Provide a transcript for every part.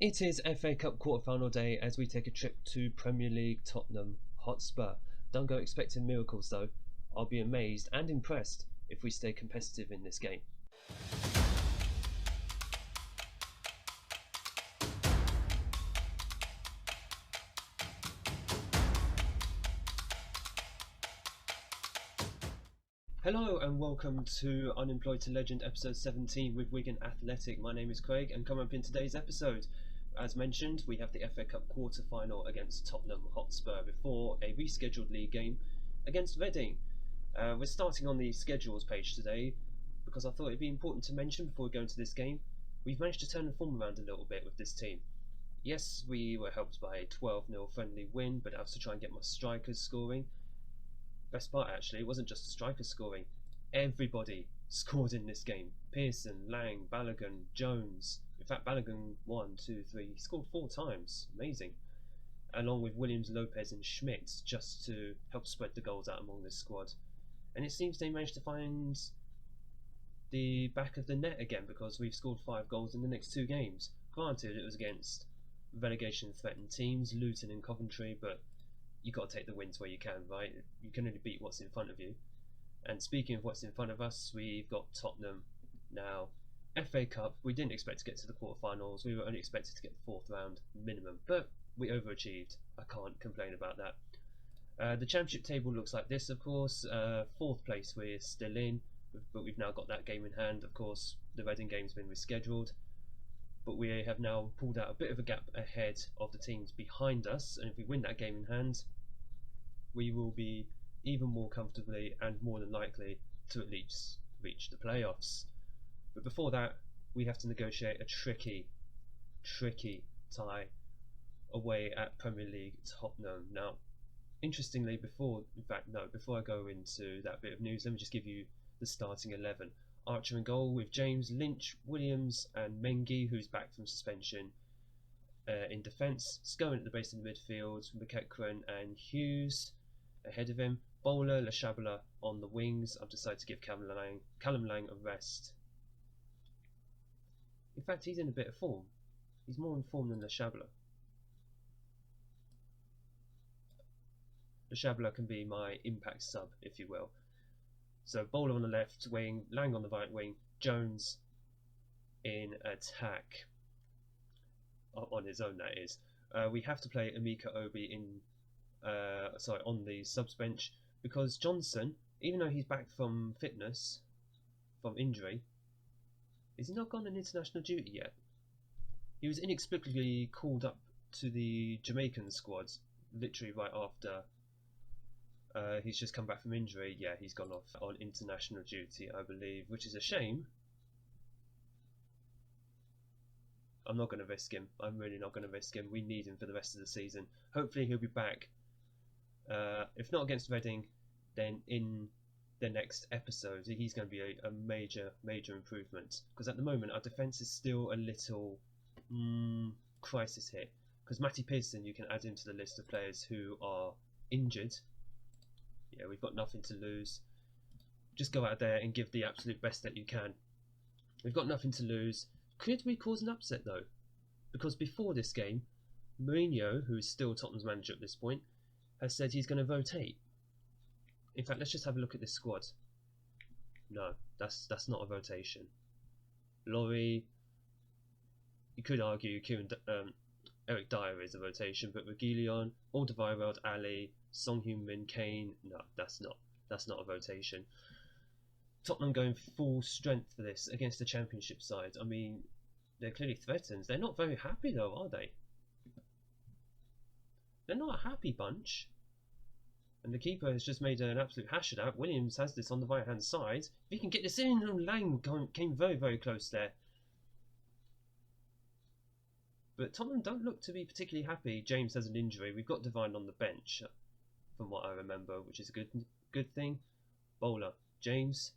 It is FA Cup quarter-final day as we take a trip to Premier League Tottenham Hotspur. Don't go expecting miracles though. I'll be amazed and impressed if we stay competitive in this game. Hello and welcome to Unemployed to Legend episode 17 with Wigan Athletic. My name is Craig and coming up in today's episode, as mentioned, we have the FA Cup quarter-final against Tottenham Hotspur before a rescheduled league game against Reading. We're starting on the schedules page today because I thought it'd be important to mention before we go into this game, we've managed to turn the form around a little bit with this team. Yes, we were helped by a 12-0 friendly win, but that was to try and get my strikers scoring. Best part actually, it wasn't just the strikers scoring. Everybody scored in this game. Pearson, Lang, Balogun, Jones. In fact, Balogun 1, 2, 3, he scored 4 times. Amazing. Along with Williams, Lopez and Schmidt, just to help spread the goals out among this squad. And it seems they managed to find the back of the net again because we've scored 5 goals in the next 2 games. Granted, it was against relegation threatened teams, Luton and Coventry, but you got to take the wins where you can, right? You can only beat what's in front of you. And speaking of what's in front of us, we've got Tottenham now. FA Cup, we didn't expect to get to the quarterfinals. We were only expected to get the 4th round minimum, but we overachieved. I can't complain about that. The championship table looks like this, of course. 4th place we're still in, but we've now got that game in hand. Of course, the Reading game's been rescheduled, but we have now pulled out a bit of a gap ahead of the teams behind us, and if we win that game in hand, we will be even more comfortably and more than likely to at least reach the playoffs. But before that, we have to negotiate a tricky tie away at Premier League Tottenham. Now, interestingly, before I go into that bit of news, let me just give you the starting 11. Archer in goal with James, Lynch, Williams and Mengi, who's back from suspension. In defence, Scowen at the base of the midfield, McEachran and Hughes ahead of him. Bowler, Lashabala on the wings. I've decided to give Callum Lang a rest. In fact, he's in a bit of form. He's more in form than Lashabala. Lashabala can be my impact sub, if you will. So Bowler on the left wing, Lang on the right wing, Jones in attack. On his own, that is. We have to play Emeka Obi on the subs bench because Johnson, even though he's back from injury, has he not gone on international duty yet? He was inexplicably called up to the Jamaican squad literally right after he's just come back from injury. Yeah, he's gone off on international duty, I believe, which is a shame. I'm not going to risk him. I'm really not going to risk him. We need him for the rest of the season. Hopefully he'll be back. If not against Reading, then in the next episode he's going to be a major improvement. Because at the moment our defence is still a little crisis hit. Because Matty Pearson, you can add him to the list of players who are injured. Yeah, we've got nothing to lose. Just go out there and give the absolute best that you can. We've got nothing to lose. Could we cause an upset though? Because before this game, Mourinho, who is still Tottenham's manager at this point, has said he's going to rotate. In fact, let's just have a look at this squad. No, that's not a rotation. Laurie, you could argue Eric Dyer is a rotation, but Reguilon, Alderweireld, Ali, Song Heung-min, Kane, no, that's not a rotation. Tottenham going full strength for this against the Championship side. I mean, they're clearly threatened. They're not very happy though, are they? They're not a happy bunch. And the keeper has just made an absolute hash of that. Williams has this on the right hand side. If he can get this in, Lang came very close there. But Tottenham don't look to be particularly happy. James has an injury. We've got Devine on the bench, from what I remember, which is a good thing. Bowler, James.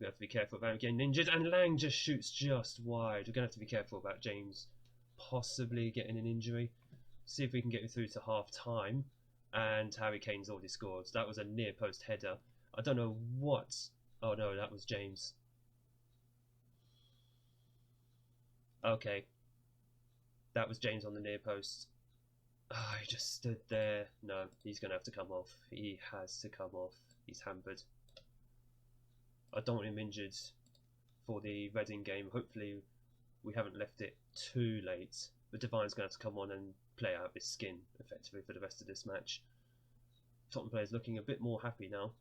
We have to be careful about him getting injured, and Lang just shoots just wide. We're going to have to be careful about James possibly getting an injury. See if we can get through to half time. And Harry Kane's already scored. That was a near post header. I don't know what. Oh no, that was James. Okay, that was James on the near post. Oh, he just stood there. No, he's going to have to come off. He has to come off. He's hampered. I don't want him injured for the Reading game. Hopefully we haven't left it too late. But Divine's going to have to come on and play out his skin effectively for the rest of this match. Tottenham players looking a bit more happy now.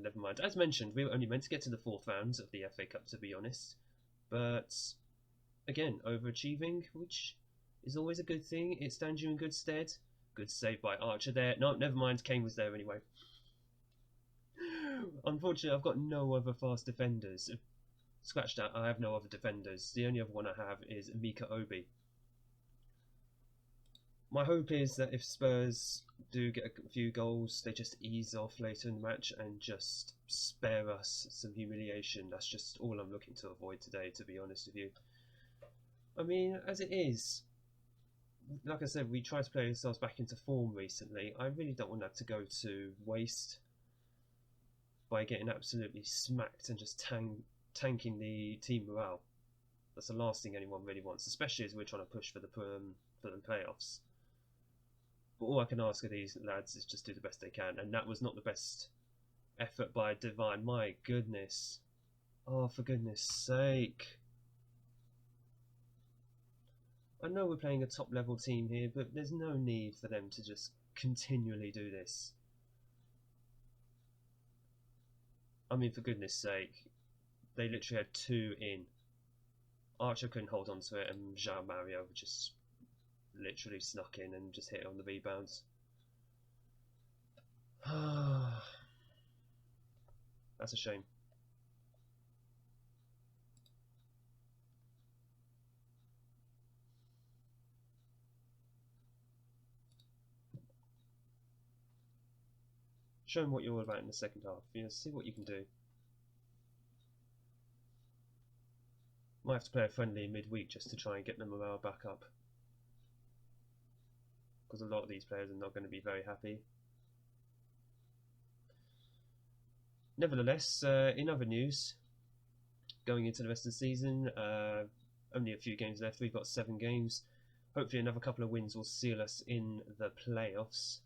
Never mind. As mentioned, we were only meant to get to the fourth round of the FA Cup, to be honest. But again, overachieving, which is always a good thing. It stands you in good stead. Good save by Archer there. No, never mind. Kane was there anyway. Unfortunately, I've got no other fast defenders. Scratch that. I have no other defenders. The only other one I have is Mika Obi. My hope is that if Spurs do get a few goals, they just ease off later in the match and just spare us some humiliation. That's just all I'm looking to avoid today, to be honest with you. I mean, as it is, like I said, we tried to play ourselves back into form recently. I really don't want that to go to waste by getting absolutely smacked and just tanking the team morale. That's the last thing anyone really wants, especially as we're trying to push for the playoffs. But all I can ask of these lads is just do the best they can, and that was not the best effort by Divine. My goodness. Oh, for goodness sake. I know we're playing a top level team here, but there's no need for them to just continually do this. I mean, for goodness sake, they literally had two in. Archer couldn't hold on to it, and João Mario just literally snuck in and just hit it on the rebounds. That's a shame. Show them what you're all about in the second half. You know, see what you can do. Might have to play a friendly in midweek just to try and get the morale back up, because a lot of these players are not going to be very happy. Nevertheless, in other news, going into the rest of the season, only a few games left. We've got 7 games. Hopefully another couple of wins will seal us in the playoffs.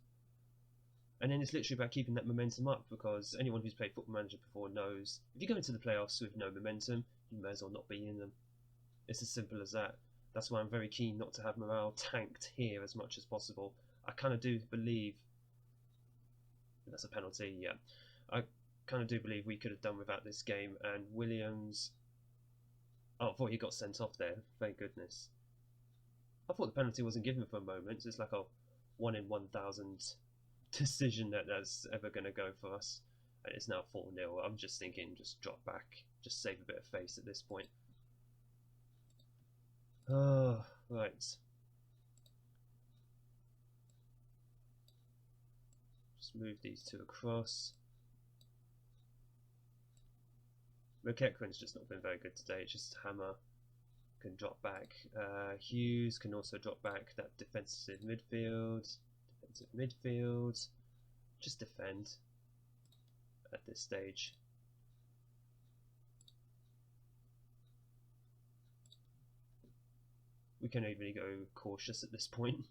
And then it's literally about keeping that momentum up, because anyone who's played Football Manager before knows if you go into the playoffs with no momentum, you may as well not be in them. It's as simple as that. That's why I'm very keen not to have morale tanked here as much as possible. I kind of do believe that's a penalty, yeah. I kind of do believe we could have done without this game, and Williams... Oh, I thought he got sent off there, thank goodness. I thought the penalty wasn't given for a moment. It's like a 1 in 1,000 decision that's ever going to go for us, and it's now 4-0. I'm just thinking, just drop back, just save a bit of face at this point. Oh, right. Just move these two across. McEachran's just not been very good today. It's just Hammer can drop back. Hughes can also drop back. That defensive midfield. Just defend at this stage. We can even go cautious at this point.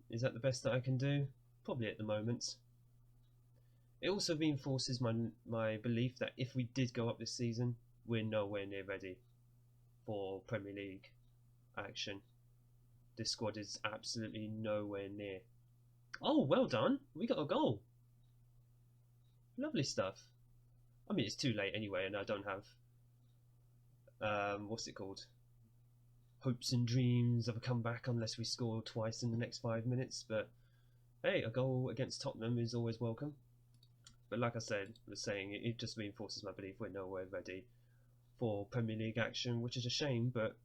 Is that the best that I can do? Probably at the moment. It also reinforces my belief that if we did go up this season, we're nowhere near ready for Premier League action. This squad is absolutely nowhere near. Oh, well done. We got a goal. Lovely stuff. I mean, it's too late anyway, and I don't have what's it called? Hopes and dreams of a comeback unless we score twice in the next 5 minutes. But hey, a goal against Tottenham is always welcome. But like I was saying, it just reinforces my belief we're nowhere ready for Premier League action, which is a shame, but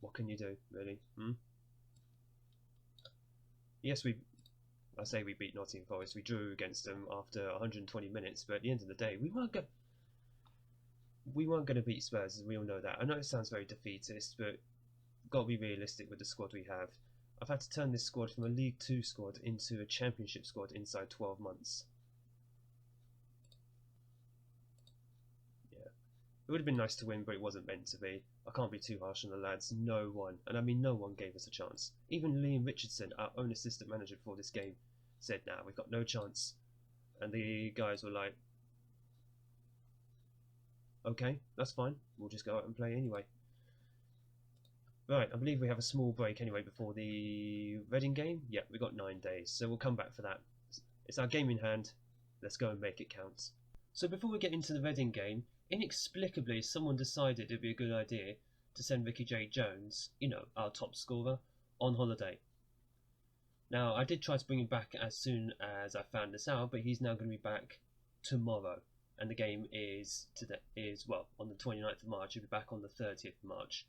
what can you do, really? Yes, we beat Nottingham Forest. We drew against them after 120 minutes, but at the end of the day, we weren't going to beat Spurs, we all know that. I know it sounds very defeatist, but got to be realistic with the squad we have. I've had to turn this squad from a League 2 squad into a Championship squad inside 12 months. Yeah. It would have been nice to win, but it wasn't meant to be. I can't be too harsh on the lads. No one, and I mean no one, gave us a chance. Even Liam Richardson, our own assistant manager for this game, said, "Nah, we've got no chance." And the guys were like, "Okay, that's fine. We'll just go out and play anyway." Right, I believe we have a small break anyway before the Reading game. Yeah, we've got 9 days, so we'll come back for that. It's our game in hand. Let's go and make it count. So before we get into the Reading game, inexplicably someone decided it'd be a good idea to send Ricky J. Jones, you know, our top scorer, on holiday. Now, I did try to bring him back as soon as I found this out, but he's now going to be back tomorrow. And the game is on the 29th of March. He'll be back on the 30th of March.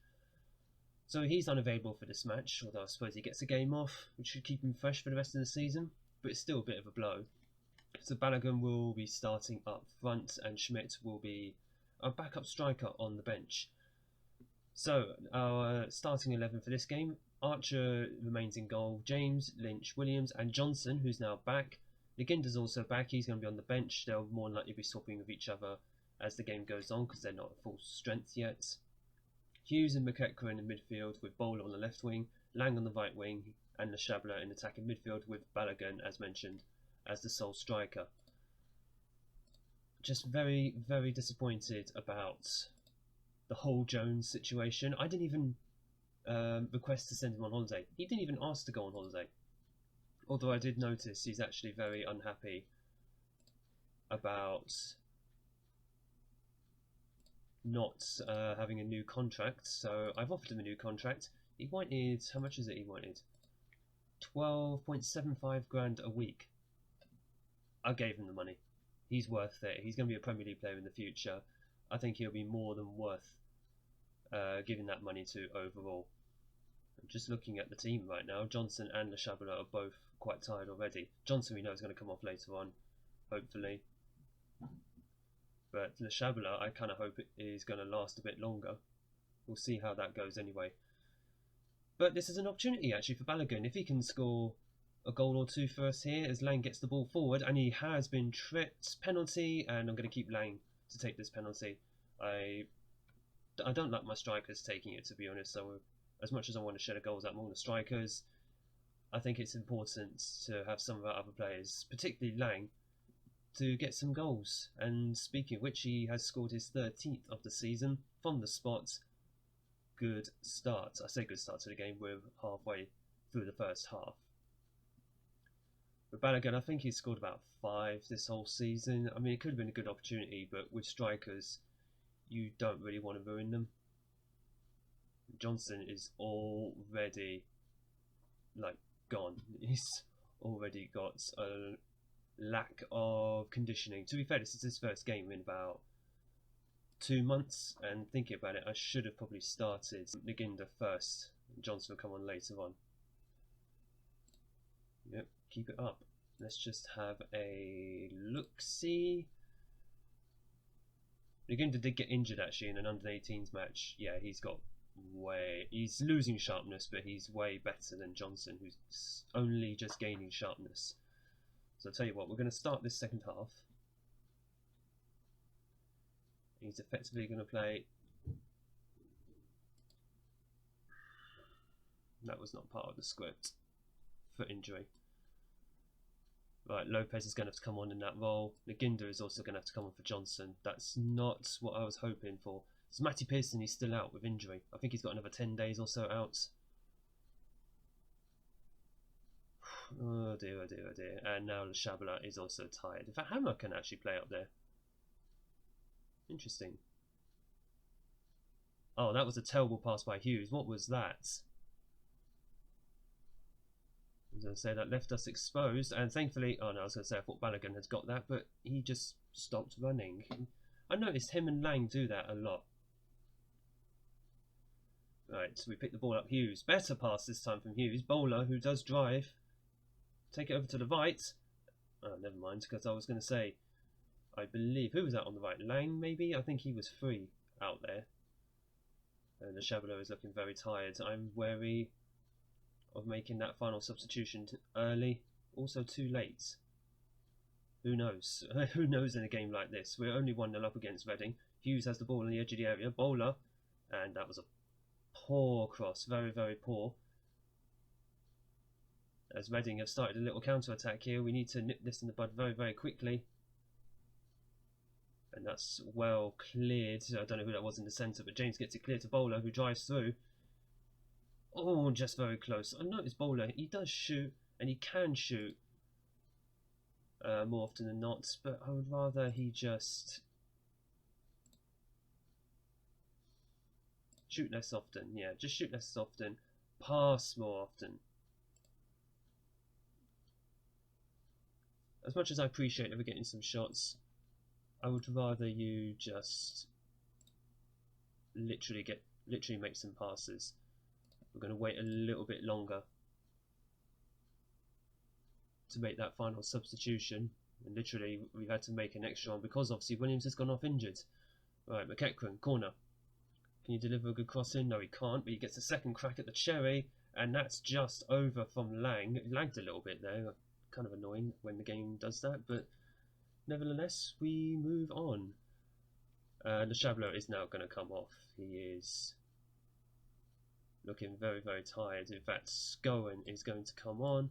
So he's unavailable for this match, although I suppose he gets a game off, which should keep him fresh for the rest of the season, but it's still a bit of a blow. So Balogun will be starting up front, and Schmidt will be a backup striker on the bench. So our starting 11 for this game: Archer remains in goal, James, Lynch, Williams, and Johnson, who's now back. Naginda's also back. He's going to be on the bench. They'll more than likely be swapping with each other as the game goes on because they're not at full strength yet. Hughes and McEachran in midfield with Bowler on the left wing, Lang on the right wing, and Lechabla in attacking midfield with Balogun, as mentioned, as the sole striker. Just very, very disappointed about the whole Jones situation. I didn't even request to send him on holiday. He didn't even ask to go on holiday. Although I did notice he's actually very unhappy about not having a new contract, so I've offered him a new contract. He wanted, how much is it he wanted? 12.75 grand a week. I gave him the money. He's worth it. He's going to be a Premier League player in the future. I think he'll be more than worth giving that money to overall. I'm just looking at the team right now. Johnson and Lechabla are both quite tired already. Johnson we know is going to come off later on, hopefully. But Lechabla, I kind of hope it is going to last a bit longer. We'll see how that goes anyway. But this is an opportunity actually for Balogun. If he can score a goal or two for us here as Lang gets the ball forward, and he has been tripped, penalty, and I'm going to keep Lang to take this penalty. I don't like my strikers taking it, to be honest, so as much as I want to share the goals out among the strikers, I think it's important to have some of our other players, particularly Lang, to get some goals. And speaking of which, he has scored his 13th of the season from the spot. Good start. I say good start to the game. We're halfway through the first half. With Balogun, I think he's scored about 5 this whole season. I mean, it could have been a good opportunity, but with strikers, you don't really want to ruin them. Johnson is already gone. He's already got a lack of conditioning. To be fair, this is his first game in about 2 months, and thinking about it, I should have probably started Naginda first. Johnson will come on later on. Yep, keep it up. Let's just have a look-see. Naginda did get injured actually in an under-18s match. Yeah, he's losing sharpness, but he's way better than Johnson, who's only just gaining sharpness. So I'll tell you what, we're going to start this second half. He's effectively going to play. That was not part of the script for injury. Right, Lopez is going to have to come on in that role. Naginda is also going to have to come on for Johnson. That's not what I was hoping for. So Matty Pearson, he's still out with injury. I think he's got another 10 days or so out. Oh dear, oh dear, oh dear. And now Lechabla is also tired. In fact, Hammer can actually play up there. Interesting. Oh, that was a terrible pass by Hughes. What was that? I was going to say that left us exposed, and thankfully, oh no, I was going to say I thought Balogun had got that, but he just stopped running. I noticed him and Lang do that a lot. Right, so we pick the ball up. Hughes, better pass this time from Hughes. Bowler, who does drive, take it over to the right. Oh, never mind, because I was going to say, I believe, who was that on the right? Lang, maybe? I think he was free out there. And the Lechabla is looking very tired. I'm wary of making that final substitution early, also too late. Who knows? Who knows in a game like this? We're only 1-0 up against Reading. Hughes has the ball on the edge of the area. Bowler, and that was a poor cross, very, very poor. As Reading have started a little counter-attack here, we need to nip this in the bud very, very quickly. And that's well cleared. I don't know who that was in the centre, but James gets it clear to Bowler, who drives through. Oh, just very close. I noticed Bowler, he does shoot, and he can shoot more often than not, but I would rather he just shoot less often. Yeah, just shoot less often, pass more often. As much as I appreciate ever getting some shots, I would rather you just literally make some passes. We're going to wait a little bit longer to make that final substitution, and literally we've had to make an extra one because obviously Williams has gone off injured. Right, McEachran, corner. Can you deliver a good cross in? No, he can't, but he gets a second crack at the cherry, and that's just over from Lang. It lagged a little bit there, kind of annoying when the game does that, but nevertheless, we move on. Le Chabot is now going to come off. He is looking very, very tired. In fact, Scowen is going to come on.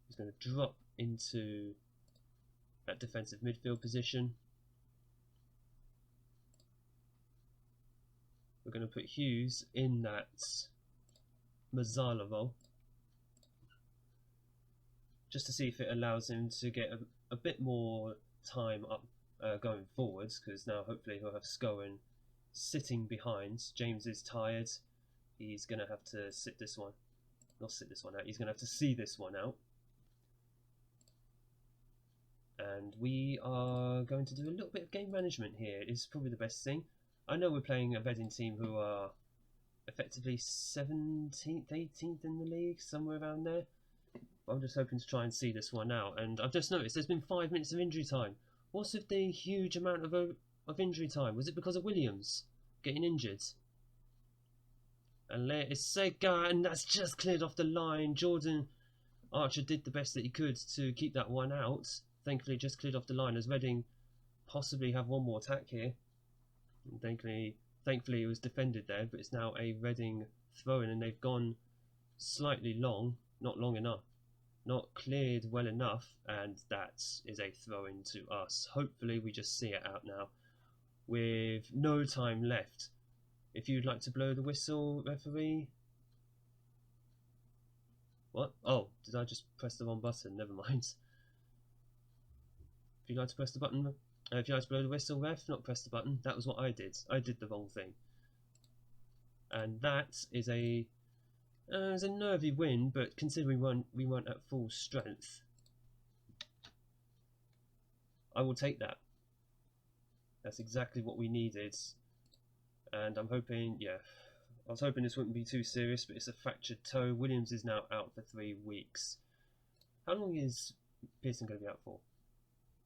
He's going to drop into that defensive midfield position. We're going to put Hughes in that Mazzala role, just to see if it allows him to get a bit more time up going forwards, because now hopefully he'll have Scowen sitting behind. James is tired. He's going to have to sit this one. Not sit this one out. He's going to have to see this one out. And we are going to do a little bit of game management here. It's probably the best thing. I know we're playing a Reading team who are effectively 17th, 18th in the league, somewhere around there. But I'm just hoping to try and see this one out. And I've just noticed there's been 5 minutes of injury time. What's with the huge amount of injury time? Was it because of Williams getting injured? And there is Sega, and that's just cleared off the line. Jordan Archer did the best that he could to keep that one out. Thankfully, just cleared off the line as Reading possibly have one more attack here. And thankfully, it was defended there, but it's now a Reading throw-in, and they've gone slightly long, not long enough, not cleared well enough, and that is a throw-in to us. Hopefully, we just see it out now with no time left. If you'd like to blow the whistle, referee. What? Oh, did I just press the wrong button? Never mind. If you'd like to press the button, if you'd like to blow the whistle, ref, not press the button. That was what I did. I did the wrong thing. And that is a nervy win, but considering we weren't at full strength, I will take that. That's exactly what we needed. And I'm hoping, yeah, I was hoping this wouldn't be too serious, but it's a fractured toe. Williams is now out for 3 weeks. How long is Pearson going to be out for?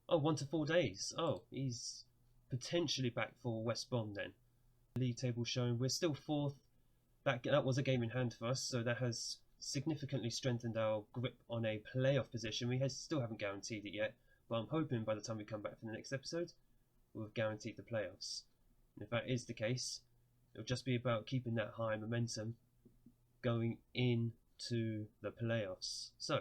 Oh, 1 to 4 days. Oh, he's potentially back for West Brom then. League table showing we're still 4th. That was a game in hand for us, so that has significantly strengthened our grip on a playoff position. We still haven't guaranteed it yet, but I'm hoping by the time we come back for the next episode, we'll have guaranteed the playoffs. And if that is the case, it'll just be about keeping that high momentum going into the playoffs. So,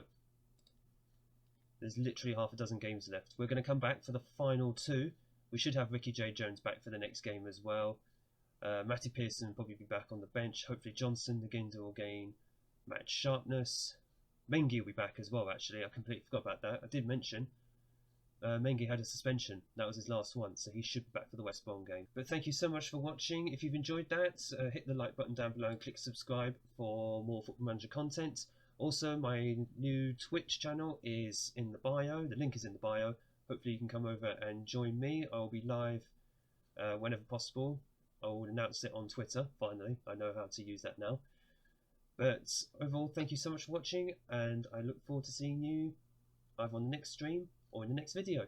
there's literally half a dozen games left. We're going to come back for the final 2. We should have Ricky J. Jones back for the next game as well. Matty Pearson will probably be back on the bench. Hopefully Johnson again will gain match sharpness. Mengi will be back as well, actually. I completely forgot about that. I did mention Mengi had a suspension. That was his last one, so he should be back for the West Brom game. But thank you so much for watching. If you've enjoyed that, hit the like button down below and click subscribe for more Football Manager content. Also, my new Twitch channel is in the bio. The link is in the bio. Hopefully you can come over and join me. I'll be live whenever possible. I will announce it on Twitter, finally. I know how to use that now. But overall, thank you so much for watching, and I look forward to seeing you either on the next stream or in the next video.